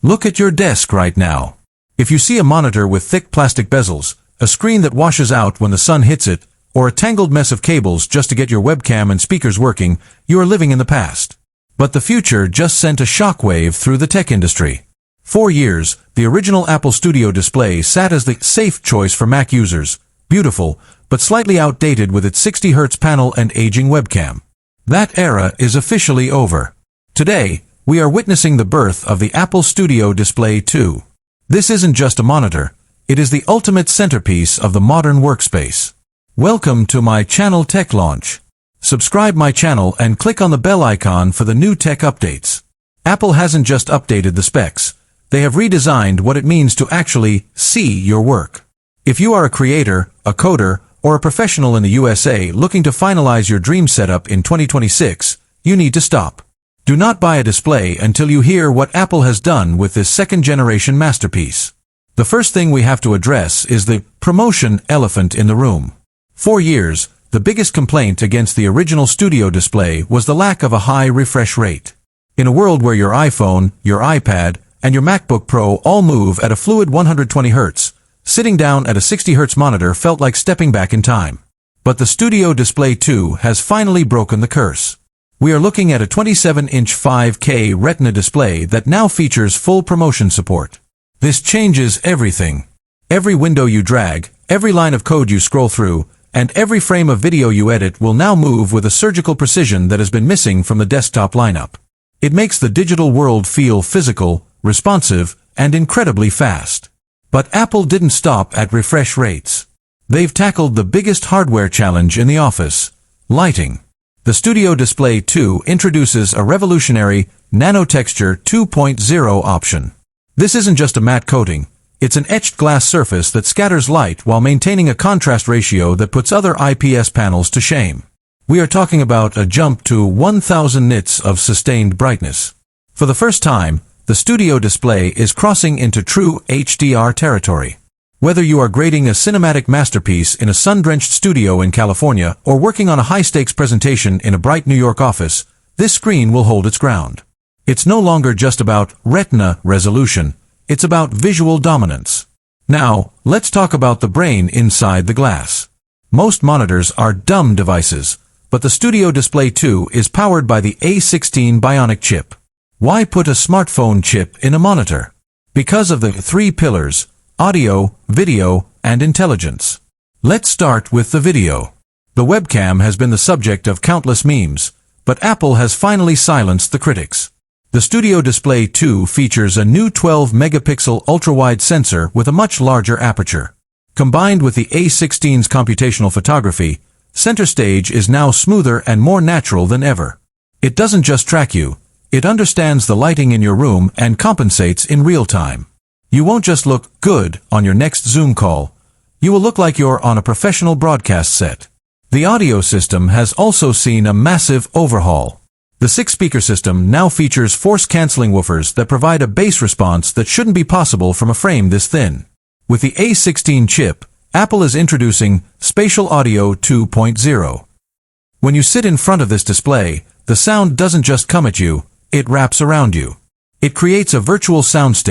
Look at your desk right now. If you see a monitor with thick plastic bezels, a screen that washes out when the sun hits it, or a tangled mess of cables just to get your webcam and speakers working, you are living in the past. But the future just sent a shockwave through the tech industry. For years, the original Apple Studio display sat as the safe choice for Mac users, beautiful, but slightly outdated with its 60 Hz panel and aging webcam. That era is officially over. Today, we are witnessing the birth of the Apple Studio Display 2. This isn't just a monitor, it is the ultimate centerpiece of the modern workspace. Welcome to my channel Tech Launch. Subscribe my channel and click on the bell icon for the new tech updates. Apple hasn't just updated the specs, they have redesigned what it means to actually see your work. If you are a creator, a coder, or a professional in the USA looking to finalize your dream setup in 2026, you need to stop. Do not buy a display until you hear what Apple has done with this second-generation masterpiece. The first thing we have to address is the promotion elephant in the room. For years, the biggest complaint against the original Studio display was the lack of a high refresh rate. In a world where your iPhone, your iPad, and your MacBook Pro all move at a fluid 120 Hz, sitting down at a 60 Hz monitor felt like stepping back in time. But the Studio Display 2 has finally broken the curse. We are looking at a 27-inch 5K Retina display that now features full promotion support. This changes everything. Every window you drag, every line of code you scroll through, and every frame of video you edit will now move with a surgical precision that has been missing from the desktop lineup. It makes the digital world feel physical, responsive, and incredibly fast. But Apple didn't stop at refresh rates. They've tackled the biggest hardware challenge in the office: lighting. The Studio Display 2 introduces a revolutionary Nanotexture 2.0 option. This isn't just a matte coating, it's an etched glass surface that scatters light while maintaining a contrast ratio that puts other IPS panels to shame. We are talking about a jump to 1000 nits of sustained brightness. For the first time, the Studio display is crossing into true HDR territory. Whether you are grading a cinematic masterpiece in a sun-drenched studio in California or working on a high-stakes presentation in a bright New York office, this screen will hold its ground. It's no longer just about Retina resolution, it's about visual dominance. Now, let's talk about the brain inside the glass. Most monitors are dumb devices, but the Studio Display 2 is powered by the A19 Bionic Chip. Why put a smartphone chip in a monitor? Because of the three pillars: audio, video, and intelligence. Let's start with the video. The webcam has been the subject of countless memes, but Apple has finally silenced the critics. The Studio Display 2 features a new 12-megapixel ultra-wide sensor with a much larger aperture. Combined with the A16's computational photography, center stage is now smoother and more natural than ever. It doesn't just track you, it understands the lighting in your room and compensates in real time. You won't just look good on your next Zoom call, you will look like you're on a professional broadcast set. The audio system has also seen a massive overhaul. The 6-speaker system now features force-canceling woofers that provide a bass response that shouldn't be possible from a frame this thin. With the A19 chip, Apple is introducing Spatial Audio 2.0. When you sit in front of this display, the sound doesn't just come at you, it wraps around you. It creates a virtual soundstage